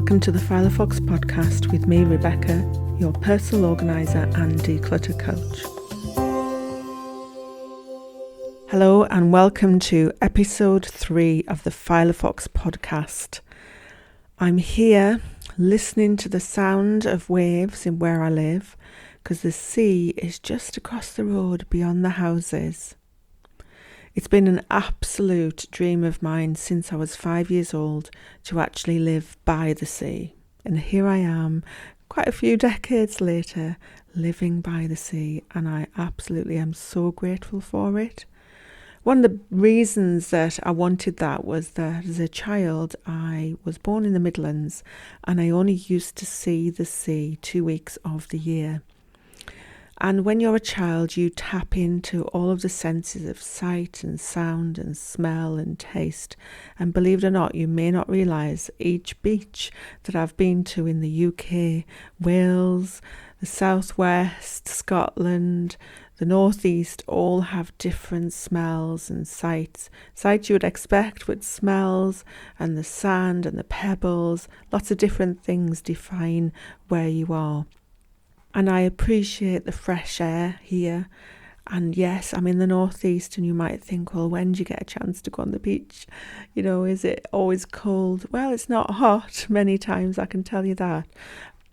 Welcome to the Filofox podcast with me, Rebecca, your personal organiser and declutter coach. Hello and welcome to episode 3 of the Filofox podcast. I'm here listening to the sound of waves in where I live because the sea is just across the road beyond the houses. It's been an absolute dream of mine since I was 5 years old to actually live by the sea. And here I am, quite a few decades later, living by the sea, and I absolutely am so grateful for it. One of the reasons that I wanted that was that as a child I was born in the Midlands and I only used to see the sea 2 weeks of the year. And when you're a child, you tap into all of the senses of sight and sound and smell and taste. And believe it or not, you may not realise each beach that I've been to in the UK, Wales, the Southwest, Scotland, the Northeast, all have different smells and sights. Sights you would expect, but smells and the sand and the pebbles, lots of different things define where you are. And I appreciate the fresh air here. And yes, I'm in the Northeast, and you might think, well, when do you get a chance to go on the beach? You know, is it always cold? Well, it's not hot many times, I can tell you that.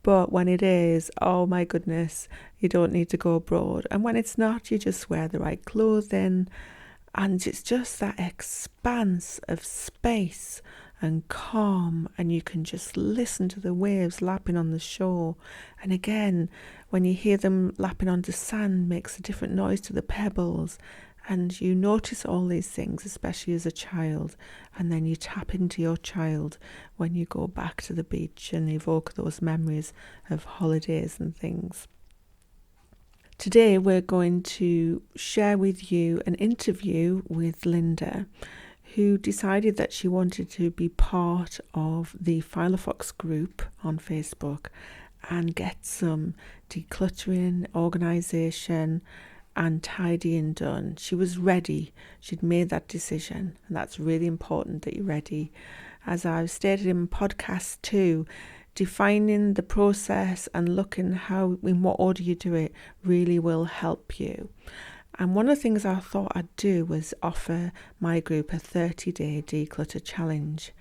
But when it is, oh my goodness, you don't need to go abroad. And when it's not, you just wear the right clothing. And it's just that expanse of space and calm, and you can just listen to the waves lapping on the shore. And again, when you hear them lapping onto sand, makes a different noise to the pebbles, and you notice all these things, especially as a child, and then you tap into your child when you go back to the beach and evoke those memories of holidays and things. Today we're going to share with you an interview with Linda, who decided that she wanted to be part of the Filofox group on Facebook and get some decluttering, organisation and tidying done. She was ready. She'd made that decision, and that's really important that you're ready. As I've stated in podcast 2, defining the process and looking how, in what order you do it, really will help you. And one of the things I thought I'd do was offer my group a 30-day declutter challenge.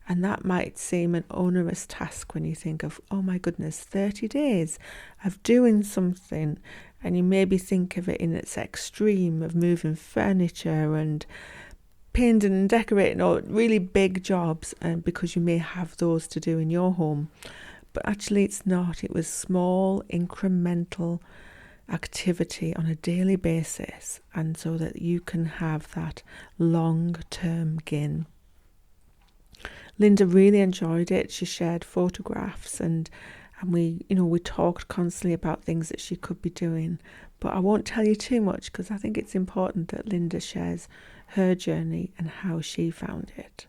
And that might seem an onerous task when you think of, oh my goodness, 30 days of doing something. And you maybe think of it in its extreme of moving furniture and painting and decorating, or really big jobs, and because you may have those to do in your home. But actually it's not. It was small, incremental activity on a daily basis, and so that you can have that long-term gain. Linda really enjoyed it. She shared photographs and we talked constantly about things that she could be doing, but I won't tell you too much because I think it's important that Linda shares her journey and how she found it.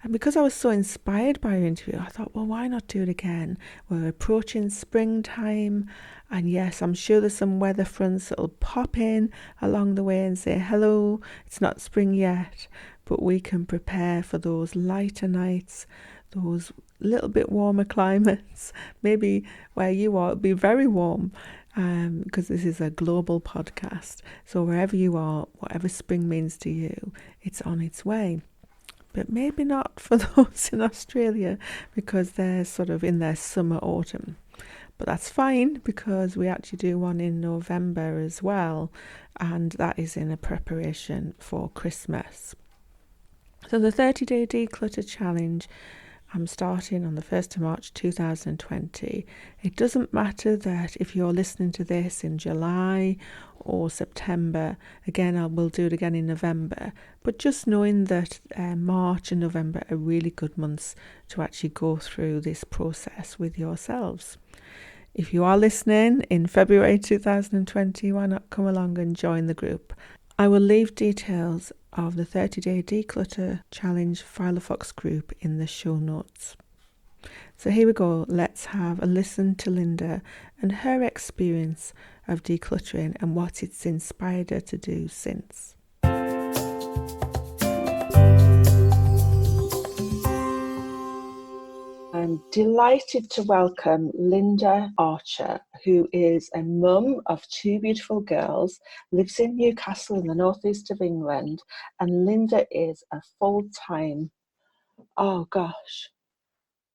And because I was so inspired by her interview, I thought, well, why not do it again? We're approaching springtime, and yes, I'm sure there's some weather fronts that'll pop in along the way and say, hello, it's not spring yet, but we can prepare for those lighter nights, those little bit warmer climates. Maybe where you are, it'll be very warm, because this is a global podcast. So wherever you are, whatever spring means to you, it's on its way. But maybe not for those in Australia, because they're sort of in their summer autumn. But that's fine, because we actually do one in November as well, and that is in a preparation for Christmas. So the 30-day declutter challenge, I'm starting on the 1st of March 2020. It doesn't matter that if you're listening to this in July or September, again, I will do it again in November, but just knowing that March and November are really good months to actually go through this process with yourselves. If you are listening in February 2020, why not come along and join the group? I will leave details of the 30-day declutter challenge Filofox group in the show notes. So here we go. Let's have a listen to Linda and her experience of decluttering and what it's inspired her to do since. I'm delighted to welcome Linda Archer, who is a mum of two beautiful girls, lives in Newcastle in the northeast of England, and Linda is a full-time, oh gosh,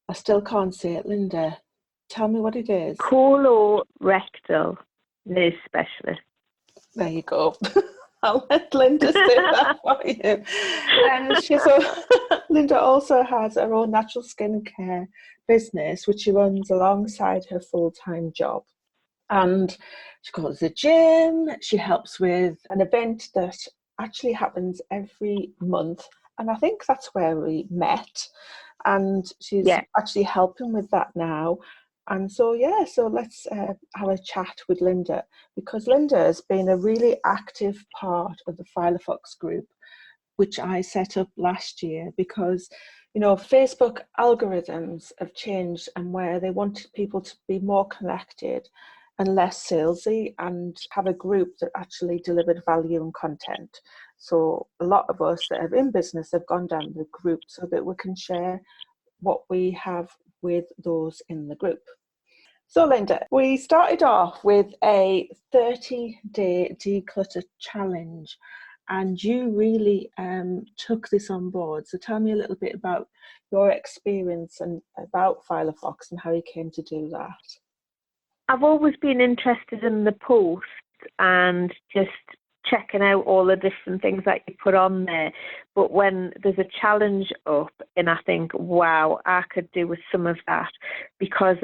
I still can't say it, Linda. Tell me what it is. Colorectal nurse specialist. There you go. I'll let Linda say that for you. And Linda also has her own natural skincare business, which she runs alongside her full-time job. And she goes to the gym. She helps with an event that actually happens every month. And I think that's where we met. And she's actually helping with that now. And so let's have a chat with Linda, because Linda has been a really active part of the Filofox group, which I set up last year because, Facebook algorithms have changed, and where they wanted people to be more connected and less salesy and have a group that actually delivered value and content. So a lot of us that are in business have gone down the group so that we can share what we have with those in the group. So Linda, we started off with a 30-day declutter challenge, and you really took this on board. So tell me a little bit about your experience and about Filofox and how you came to do that. I've always been interested in the posts and just checking out all the different things that you put on there. But when there's a challenge up, and I think, wow, I could do with some of that, because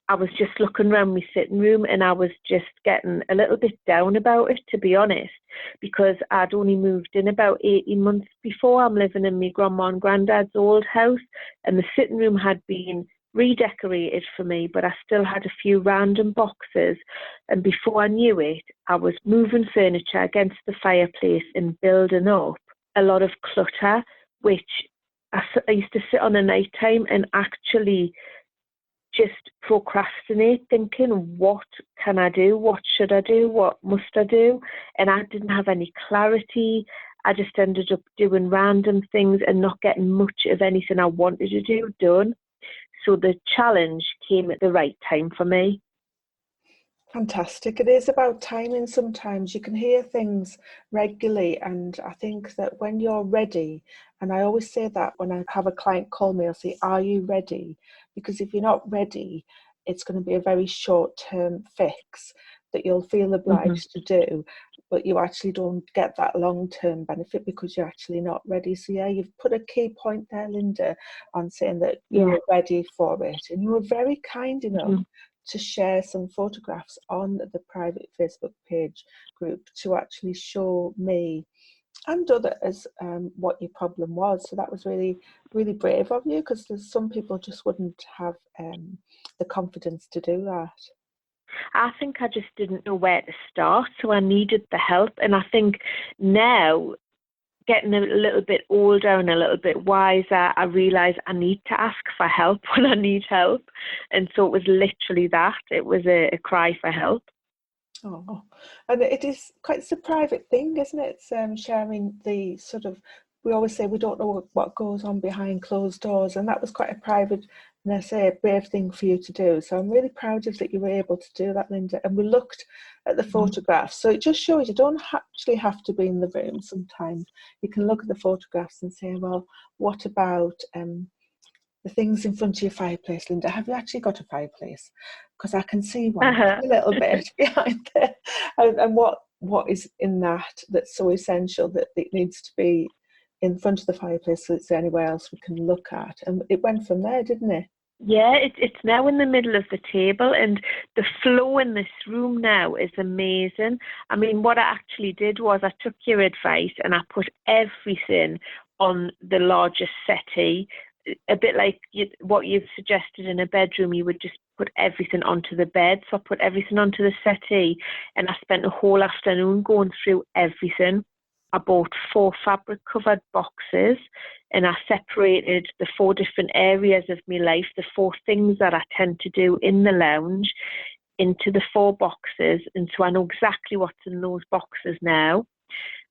I was just looking around my sitting room and I was just getting a little bit down about it, to be honest, because I'd only moved in about 18 months before. I'm living in my grandma and granddad's old house, and the sitting room had been redecorated for me, but I still had a few random boxes. And before I knew it, I was moving furniture against the fireplace and building up a lot of clutter, which I used to sit on at night time and actually just procrastinate, thinking, what can I do? What should I do? What must I do? And I didn't have any clarity. I just ended up doing random things and not getting much of anything I wanted to do done. So the challenge came at the right time for me. Fantastic. It is about timing sometimes. You can hear things regularly, and I think that when you're ready, and I always say that when I have a client call me, I'll say, are you ready? Because if you're not ready, it's going to be a very short-term fix that you'll feel obliged to do, but you actually don't get that long-term benefit because you're actually not ready. So yeah, you've put a key point there, Linda, on saying that you were ready for it, and you were very kind enough to share some photographs on the private Facebook page group to actually show me and others what your problem was. So that was really, really brave of you, because there's some people just wouldn't have the confidence to do that. I think I just didn't know where to start, so I needed the help. And I think now, getting a little bit older and a little bit wiser, I realise I need to ask for help when I need help. And so it was literally that. It was a cry for help. Oh, and it's a private thing, isn't it? It's sharing the sort of, we always say we don't know what goes on behind closed doors, and that was quite a private, and I say a brave thing for you to do. So I'm really proud of that you were able to do that, Linda. And we looked at the photographs, so it just shows you don't actually have to be in the room. Sometimes you can look at the photographs and say, well, what about the things in front of your fireplace, Linda? Have you actually got a fireplace? Because I can see one a little bit behind there. And what is in that that's so essential that it needs to be in front of the fireplace, so it's anywhere else we can look at? And it went from there, didn't it? Yeah, it's now in the middle of the table, and the flow in this room now is amazing. I mean, what I actually did was I took your advice and I put everything on the largest settee, a bit like what you've suggested in a bedroom. You would just put everything onto the bed. So I put everything onto the settee, and I spent a whole afternoon going through everything. I bought 4 fabric covered boxes, and I separated the 4 different areas of my life, the 4 things that I tend to do in the lounge, into the 4 boxes. And so I know exactly what's in those boxes now.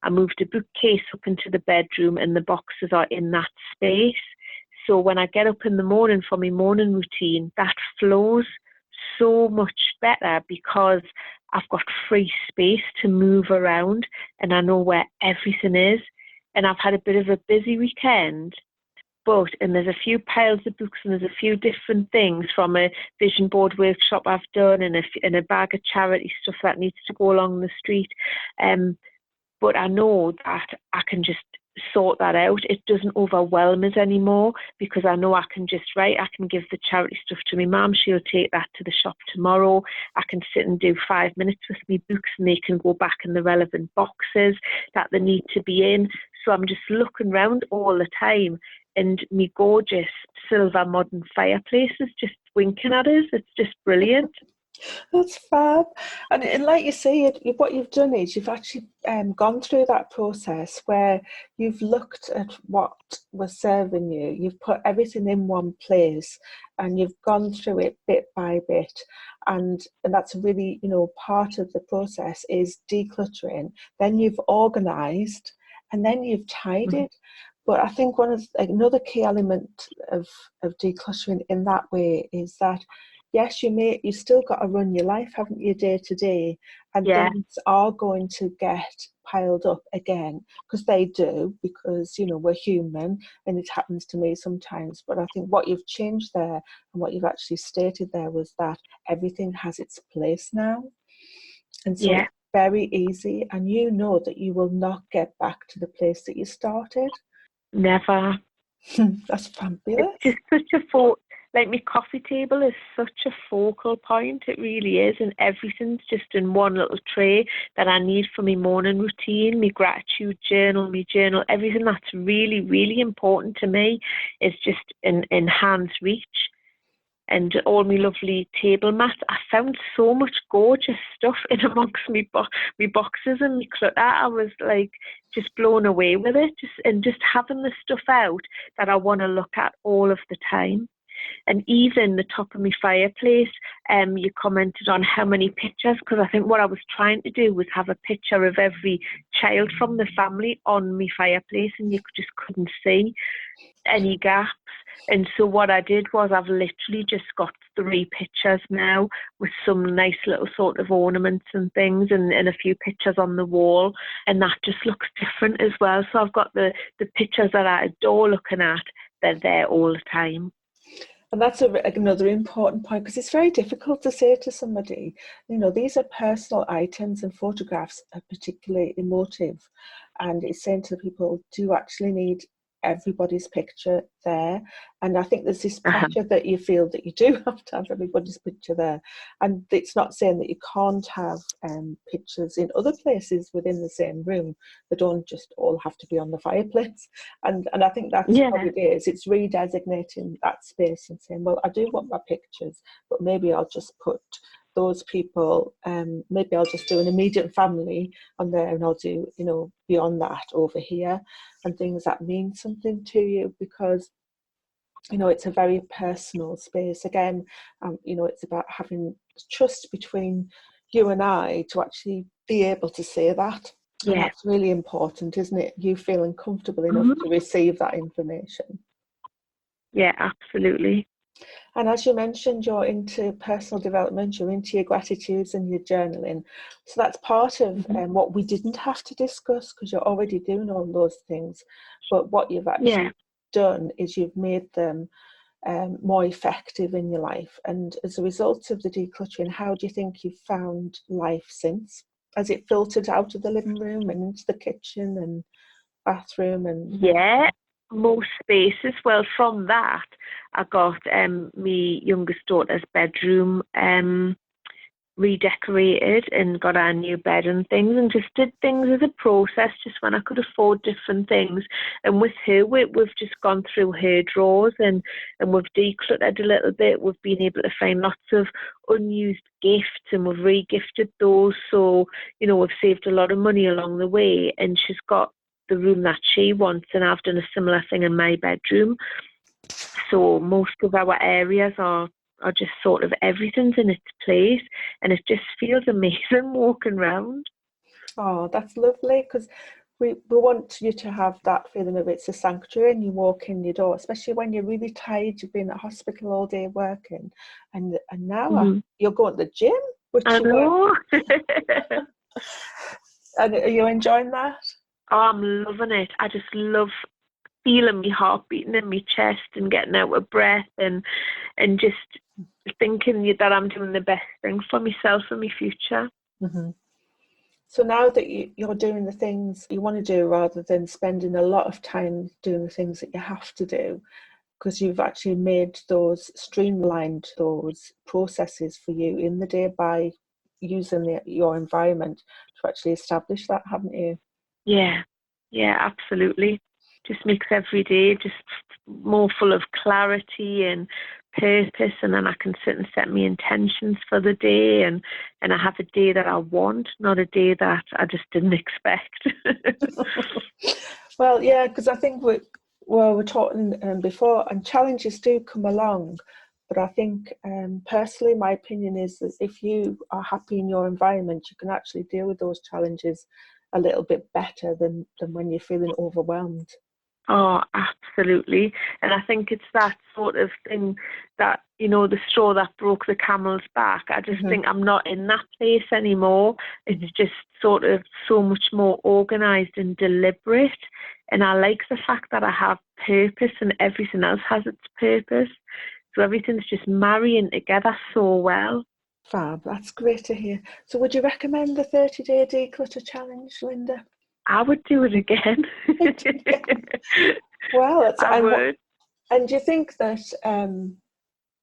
I moved a bookcase up into the bedroom, and the boxes are in that space. So when I get up in the morning for my morning routine, that flows so much better because I've got free space to move around and I know where everything is. And I've had a bit of a busy weekend, and there's a few piles of books and there's a few different things from a vision board workshop I've done and a bag of charity stuff that needs to go along the street. But I know that I can just sort that out. It doesn't overwhelm us anymore because I know I can I can give the charity stuff to my mum. She'll take that to the shop tomorrow. I can sit and do 5 minutes with me books and they can go back in the relevant boxes that they need to be in. So I'm just looking around all the time and me gorgeous silver modern fireplace is just winking at us. It's just brilliant. That's fab. And like you say, what you've done is you've actually gone through that process where you've looked at what was serving you. You've put everything in one place and you've gone through it bit by bit. And that's really, part of the process is decluttering. Then you've organised and then you've tidied. But I think another key element of decluttering in that way is that, yes, you still got to run your life, haven't you, day to day, and things are going to get piled up again because they do, because we're human and it happens to me sometimes. But I think what you've changed there and what you've actually stated there was that everything has its place now, and so it's very easy, and that you will not get back to the place that you started. Never. That's fabulous. It's just such a like my coffee table is such a focal point. It really is, and everything's just in one little tray that I need for my morning routine. My gratitude journal, my journal, everything that's really, really important to me is just in hand's reach. And all my lovely table mats. I found so much gorgeous stuff in amongst me boxes and my clutter. I was like just blown away with it, just having the stuff out that I want to look at all of the time. And even the top of my fireplace, you commented on how many pictures, because I think what I was trying to do was have a picture of every child from the family on my fireplace, and you just couldn't see any gaps. And so what I did was I've literally just got 3 pictures now with some nice little sort of ornaments and things and a few pictures on the wall, and that just looks different as well. So I've got the pictures that I adore looking at, they're there all the time. And that's another important point, because it's very difficult to say to somebody, these are personal items and photographs are particularly emotive. And it's saying to people, do you actually need everybody's picture there? And I think there's this pressure that you feel that you do have to have everybody's picture there. And it's not saying that you can't have pictures in other places within the same room. They don't just all have to be on the fireplace. And I think that's what it is. It's redesignating that space and saying, well, I do want my pictures, but maybe I'll just put those people, maybe I'll just do an immediate family on there, and I'll do, beyond that over here, and things that mean something to you, because it's a very personal space. Again, it's about having trust between you and I to actually be able to say that. And that's really important, isn't it? You feeling comfortable enough to receive that information. Yeah, absolutely. And as you mentioned, you're into personal development, you're into your gratitudes and your journaling. So that's part of what we didn't have to discuss, because you're already doing all those things. But what you've actually done is you've made them more effective in your life. And as a result of the decluttering, how do you think you've found life since? Has it filtered out of the living room and into the kitchen and bathroom? And most spaces. Well, from that, I got my youngest daughter's bedroom redecorated and got a new bed and things, and just did things as a process, just when I could afford different things. And with her, we've just gone through her drawers and we've decluttered a little bit. We've been able to find lots of unused gifts and we've re-gifted those. So, we've saved a lot of money along the way, and she's got the room that she wants, and I've done a similar thing in my bedroom. So most of our areas are just sort of everything's in its place, and it just feels amazing walking around. Oh, that's lovely, because we want you to have that feeling of it's a sanctuary and you walk in your door, especially when you're really tired, you've been at hospital all day working, and now you're going to the gym, which I know. And are you enjoying that? Oh, I'm loving it. I just love feeling my heart beating in my chest and getting out of breath and just thinking that I'm doing the best thing for myself and my future. Mm-hmm. So now that you're doing the things you want to do rather than spending a lot of time doing the things that you have to do, because you've actually made streamlined those processes for you in the day by using your environment to actually establish that, haven't you? Yeah, absolutely. Just makes every day just more full of clarity and purpose, and then I can sit and set my intentions for the day, and I have a day that I want, not a day that I just didn't expect. Well, yeah, because I think we're talking before, and challenges do come along, but I think personally my opinion is that if you are happy in your environment, you can actually deal with those challenges a little bit better than when you're feeling overwhelmed. Oh, absolutely. And I think it's that sort of thing that, the straw that broke the camel's back. I just think I'm not in that place anymore. It's just sort of so much more organised and deliberate. And I like the fact that I have purpose and everything else has its purpose. So everything's just marrying together so well. Fab, that's great to hear. So would you recommend the 30-day declutter challenge, Linda? I would do it again. Well, I would. And do you think that,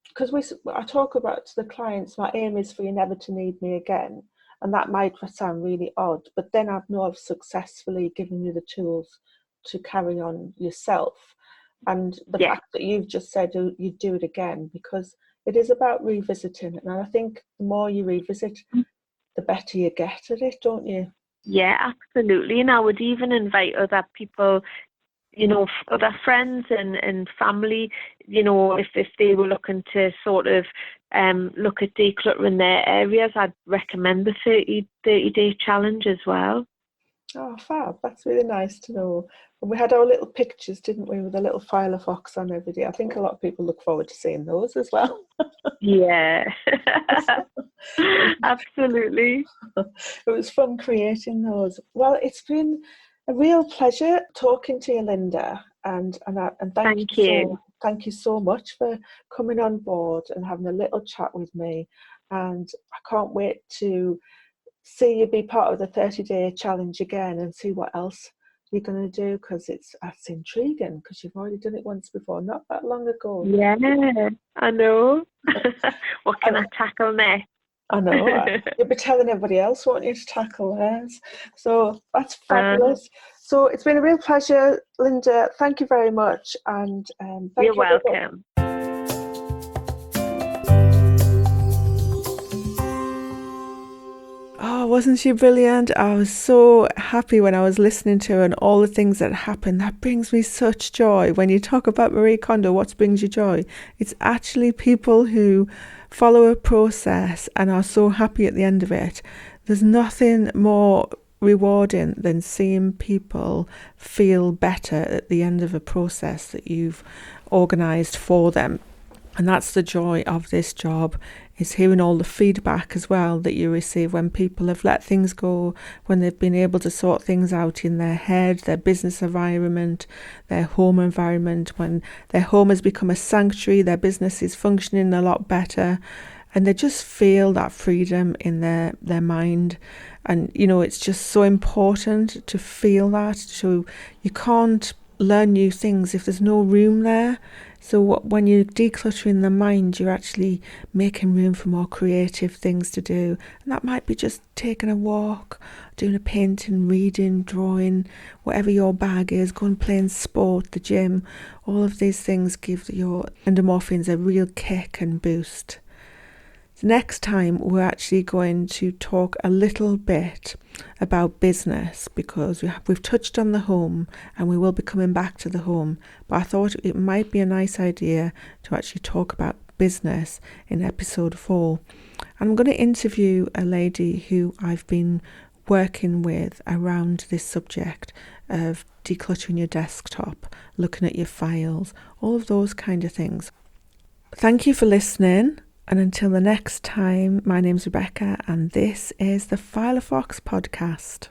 because I talk about to the clients, my aim is for you never to need me again, and that might sound really odd, but then I've successfully given you the tools to carry on yourself. And the fact that you've just said you'd do it again, because it is about revisiting, and I think the more you revisit, the better you get at it, don't you? Yeah, absolutely. And I would even invite other people, other friends and family, if they were looking to sort of look at decluttering their areas, I'd recommend the 30-day challenge as well. Oh, fab. That's really nice to know. And we had our little pictures, didn't we, with a little Firefox on every day. I think a lot of people look forward to seeing those as well. Yeah, absolutely. It was fun creating those. Well, it's been a real pleasure talking to you, Linda, and thank you. Thank you so much for coming on board and having a little chat with me. And I can't wait to see you be part of the 30-day challenge again and see what else you're going to do, because that's intriguing, because you've already done it once before, not that long ago. Yeah, I know. What can I tackle next? I know. You'll be telling everybody else what you to tackle theirs. So that's fabulous. So it's been a real pleasure, Linda. Thank you very much. And thank You're welcome. Oh, wasn't she brilliant? I was so happy when I was listening to her and all the things that happened. That brings me such joy. When you talk about Marie Kondo, what brings you joy? It's actually people who follow a process and are so happy at the end of it. There's nothing more rewarding than seeing people feel better at the end of a process that you've organised for them. And that's the joy of this job, is hearing all the feedback as well that you receive when people have let things go, when they've been able to sort things out in their head, their business environment, their home environment, when their home has become a sanctuary, their business is functioning a lot better, and they just feel that freedom in their mind. And, it's just so important to feel that. So you can't learn new things if there's no room there. So when you're decluttering the mind, you're actually making room for more creative things to do. And that might be just taking a walk, doing a painting, reading, drawing, whatever your bag is, going playing sport, the gym. All of these things give your endorphins a real kick and boost. Next time we're actually going to talk a little bit about business, because we've touched on the home and we will be coming back to the home, but I thought it might be a nice idea to actually talk about business in episode 4. And I'm going to interview a lady who I've been working with around this subject of decluttering your desktop, looking at your files, all of those kind of things. Thank you for listening, and until the next time, my name's Rebecca and this is the Filefox Podcast.